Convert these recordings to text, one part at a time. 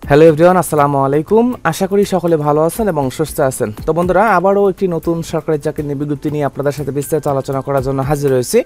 Hello everyone, আসসালামু আলাইকুম। আশা করি সকলে ভালো আছেন এবং সুস্থ আছেন। তো বন্ধুরা, আবারও একটি নতুন সরকারি চাকরির বিজ্ঞপ্তি নিয়ে আপনাদের সাথে বিস্তারিত আলোচনা করার জন্য হাজির হয়েছি।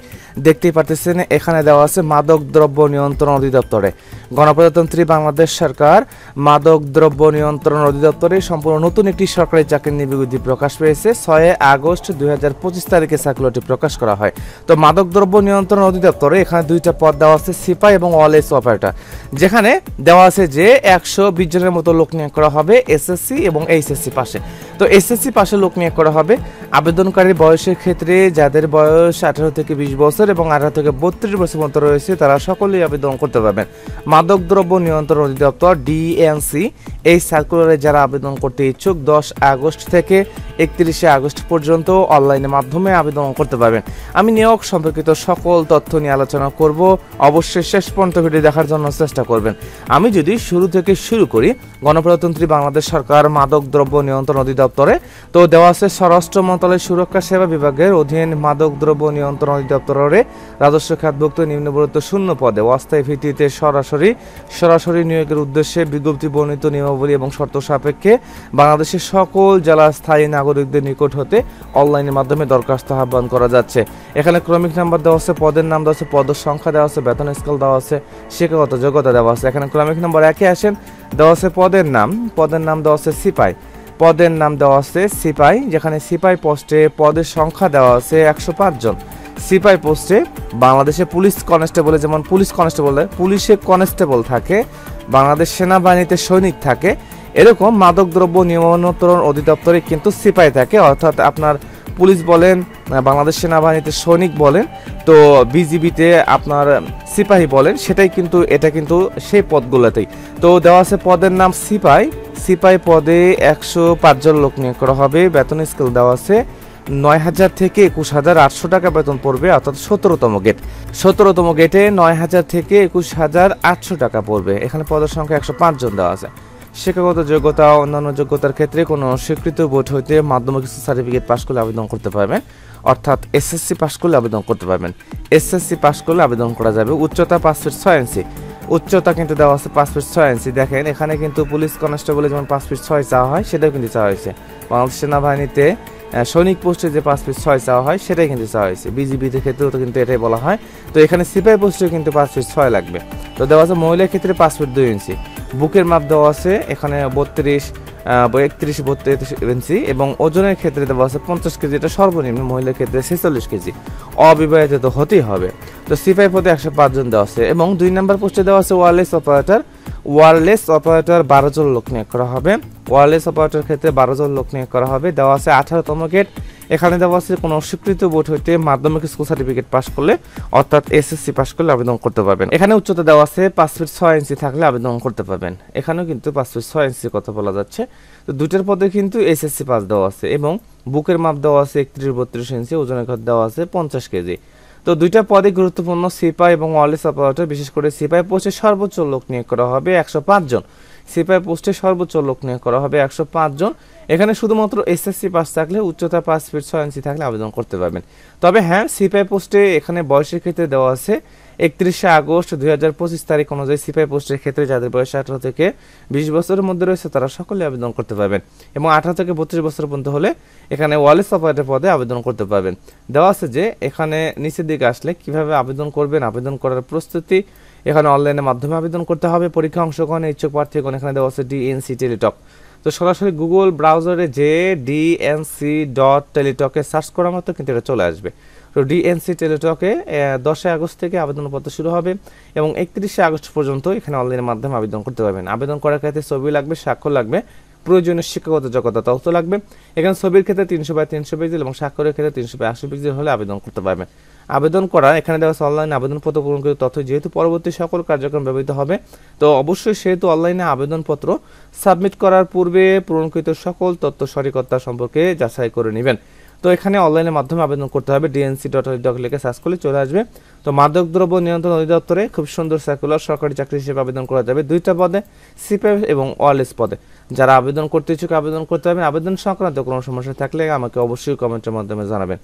দেখতেই পারতেছেন, এখানে দেওয়া আছে মাদক দ্রব্য নিয়ন্ত্রণ অধিদপ্তরে, গণপ্রজাতন্ত্রী বাংলাদেশ সরকার মাদক দ্রব্য নিয়ন্ত্রণ অধিদপ্তরে সম্পূর্ণ নতুন একটি সরকারি চাকরির বিজ্ঞপ্তি প্রকাশ পেয়েছে। 6 আগস্ট 2025 তারিখে সার্কুলারটি প্রকাশ করা হয়। তো মাদক দ্রব্য নিয়ন্ত্রণ অধিদপ্তরে এখানে দুইটা পদ দেওয়া আছে, সিপাই এবং ওয়ালেস অপারেটর, যেখানে দেওয়া আছে যে 120 জনের মতো লোক নিয়োগ করা হবে এসএসসি এবং এইচএসসি পাশে। তো এসএসসি পাশে লোক নিয়োগ করা হবে। আবেদনকারীর বয়সের ক্ষেত্রে যাদের বয়স 18 থেকে 20 বছর এবং 18 থেকে 32 বছর পর্যন্ত রয়েছে তারা সকলেই আবেদন করতে পারবেন। মাদক দ্রব্য নিয়ন্ত্রণ অধিদপ্তর ডিএনসি এই সার্কুলারে যারা আবেদন করতে ইচ্ছুক 10 আগস্ট থেকে 31 আগস্ট পর্যন্ত অনলাইনের মাধ্যমে আবেদন করতে পারবেন। আমি নিয়োগ সম্পর্কিত সকল তথ্য নিয়ে আলোচনা করব, অবশ্যই শেষ পর্যন্ত ভিডিও দেখার জন্য চেষ্টা করবেন। আমি যদি শুরু থেকে শুরু করি, গণপ্রজাতন্ত্রী বাংলাদেশ সরকার মাদক দ্রব্য নিয়ন্ত্রণ অধিদপ্তরে তো দেওয়া আছে স্বরাষ্ট্র মন্ত্রণালয়ের সুরক্ষা সেবা বিভাগের অধীন মাদক দ্রব্য নিয়ন্ত্রণ অধিদপ্তরে রাজস্ব খাতভুক্ত নিম্নবর্ণিত শূন্য পদে অস্থায়ী ভিত্তিতে সরাসরি নিয়োগের উদ্দেশ্যে বিজ্ঞপ্তি বর্ণিত নিয়মাবলী এবং শর্ত সাপেক্ষে বাংলাদেশের সকল জেলা স্থায়ী নাগরিকদের নিকট হতে অনলাইনের মাধ্যমে দরখাস্ত আহ্বান করা যাচ্ছে। এখানে ক্রমিক নাম্বার দেওয়া আছে, পদের নাম দেওয়া আছে, পদের সংখ্যা দেওয়া আছে, বেতন স্কেল দেওয়া আছে, শিক্ষাগত যোগ্যতা দেওয়া আছে। এখানে ক্রমিক নাম্বার 1-এ আসেন, দেওয়া আছে পদের নাম দেওয়া আছে সিপাই, পদের নাম দেওয়া আছে সিপাই, যেখানে সিপাই পোস্টে পদের সংখ্যা দেওয়া আছে 105 জন। সিপাই পোস্টে বাংলাদেশে পুলিশ কনস্টেবল, যেমন পুলিশ কনস্টেবলে পুলিশে কনস্টেবল থাকে, বাংলাদেশ সেনাবাহিনীতে সৈনিক থাকে, এরকম মাদক দ্রব্য নিয়ন্ত্রণ অধিদপ্তরে কিন্তু সিপাই থাকে। অর্থাৎ আপনার পুলিশ বলেন, বাংলাদেশ সেনাবাহিনীতে সৈনিক বলেন, তো বিজিবিতে আপনার সিপাহী বলেন, এটা কিন্তু সেই পদগুলোতেই। তো দেওয়া আছে পদের নাম সিপাই পদে 105 জন লোক নিয়োগ করা হবে। বেতন স্কেল দেওয়া আছে 9,000 থেকে 21,800 টাকা বেতন পড়বে, অর্থাৎ 17তম গেটে 9,000 থেকে 21,800 টাকা পড়বে। এখানে পদের সংখ্যা 105 জন দেওয়া আছে। শিক্ষাগত যোগ্যতা, অন্যান্য যোগ্যতার ক্ষেত্রে কোনো স্বীকৃত বোর্ড হইতে মাধ্যমিক সার্টিফিকেট পাশ করলে আবেদন করতে পারবেন, অর্থাৎ এসএসসি পাশ করলে আবেদন করতে পারবেন। এসএসসি পাশ করলে আবেদন করা যাবে। উচ্চতা 5 ফিট 6 ইঞ্চি, উচ্চতা কিন্তু দেওয়া আছে 5 ফিট 6 ইঞ্চি। দেখেন এখানে কিন্তু পুলিশ কনস্টেবলে যেমন 5 ফিট 6 চাওয়া হয়, সেটাও কিন্তু চাওয়া হয়েছে। বাংলাদেশ সেনাবাহিনীতে সৈনিক পোস্টে যে 5 ফিট 6 চাওয়া হয়, সেটাই কিন্তু চাওয়া হয়েছে। বিজিবিতে ক্ষেত্রেও তো কিন্তু এটাই বলা হয়। তো এখানে সিপাই পোস্টেও কিন্তু 5 ফিট 6 লাগবে। তো দেওয়া আছে মহিলার ক্ষেত্রে 5 ফিট 2 ইঞ্চি। বুকের মাপ দেওয়া আছে এখানে 32, 32 ইঞ্চি এবং ওজনের ক্ষেত্রে দেওয়া আছে 50 কেজি, এটা সর্বনিম্ন। মহিলার ক্ষেত্রে 46 কেজি। অবিবাহিত তো হতেই হবে। তো সিপাই পদে 105 জন দেওয়া আছে এবং 2 নম্বর পোস্টে দেওয়া আছে ওয়ারলেস অপারেটর 12 জন লোক নিয়োগ করা হবে। ওয়ারলেস অপারেটর ক্ষেত্রে 12 জন লোক নিয়োগ করা হবে। দেওয়া আছে 18তম গেট। এখানে দেওয়া আছে কোনো স্বীকৃত বোর্ড হইতে মাধ্যমিক স্কুল সার্টিফিকেট পাস করলে, অর্থাৎ এসএসসি পাস করলে আবেদন করতে পারবেন। এখানে উচ্চতা দেওয়া আছে 5 ফিট 6 ইঞ্চি থাকলে আবেদন করতে পারবেন। এখানেও কিন্তু 5 ফিট 6 ইঞ্চির কথা বলা যাচ্ছে। তো দুইটার পদে কিন্তু এসএসসি পাস দেওয়া আছে এবং বুকের মাপ দেওয়া আছে 31-32 ইঞ্চি, ওজনের ক্ষেত্রে দেওয়া আছে 50 কেজি। তো দুইটা পদে গুরুত্বপূর্ণ, সিপাই এবং ওয়ারলেস অপারেটর। বিশেষ করে সিপাই পোস্টে সর্বোচ্চ লোক নিয়োগ করা হবে 105 জন। সিপাই পোস্টে সর্বোচ্চ লোক নিয়োগ করা হবে 105 জন। এখানে শুধুমাত্র এসএসসি পাস থাকলে, উচ্চতা 5 ফিট 6 ইঞ্চি থাকলে আবেদন করতে পারবেন। তবে হ্যাঁ, সিপাই পোস্টে এখানে বয়সের ক্ষেত্রে দেওয়া আছে 31 আগস্ট 2025 তারিখ অনুযায়ী সিপাই পোস্টের ক্ষেত্রে যাদের বয়স 18 থেকে 20 বছরের মধ্যে রয়েছে তারা সকলে আবেদন করতে পারবেন এবং 18 থেকে 32 বছর পর্যন্ত হলে এখানে ওয়ারলেস অপারেটর পদে আবেদন করতে পারবেন। দেওয়া আছে যে এখানে নিচের দিকে আসলে কিভাবে আবেদন করবেন, আবেদন করার প্রস্তুতি, এখানে অনলাইনের মাধ্যমে আবেদন করতে হবে। পরীক্ষা অংশগ্রহণে ইচ্ছুক প্রার্থীগণ এখানে দেওয়া আছে ডিএনসি টেলিটক। তো সরাসরি গুগল ব্রাউজারে যে dnc.teletalk-এ সার্চ করার মতো কিন্তু এটা চলে আসবে। তো ডিএনসি টেলিটকে 10 আগস্ট থেকে আবেদনপত্র শুরু হবে এবং 31 আগস্ট পর্যন্ত এখানে অনলাইনের মাধ্যমে আবেদন করতে পারবেন। আবেদন করার ক্ষেত্রে ছবি লাগবে, স্বাক্ষর লাগবে, প্রয়োজনীয় শিক্ষাগত যোগ্যতা তথ্য লাগবে। এখানে ছবির ক্ষেত্রে 300/300 পিক্সেল এবং স্বাক্ষরের ক্ষেত্রে 380 পিক্সেল হলে আবেদন করতে পারবেন। আবেদন করা এখানে দেওয়া অনলাইন আবেদনপত্র পূরণকৃত তথ্য যেহেতু পরবর্তী সকল কার্যক্রম ব্যবহৃত হবে, তো অবশ্যই সেহেতু অনলাইনে আবেদনপত্র সাবমিট করার পূর্বে পূরণকৃত সকল তথ্য সঠিকতা সম্পর্কে যাচাই করে নেবেন। তো এখানে অনলাইনের মাধ্যমে আবেদন করতে হবে। dnc.teletalk লিখে সার্চ করলে চলে আসবে। তো মাদক দ্রব্য নিয়ন্ত্রণ অধিদপ্তরে খুব সুন্দর সার্কুলার, সরকারি চাকরি হিসেবে আবেদন করা যাবে। দুইটা পদে, সিপাই এবং ওয়ারলেস পদে। যারা আবেদন করতে ইচ্ছুক আবেদন করতে পারবেন। আবেদন সংক্রান্ত কোনো সমস্যা থাকলে আমাকে অবশ্যই কমেন্টের মাধ্যমে জানাবেন।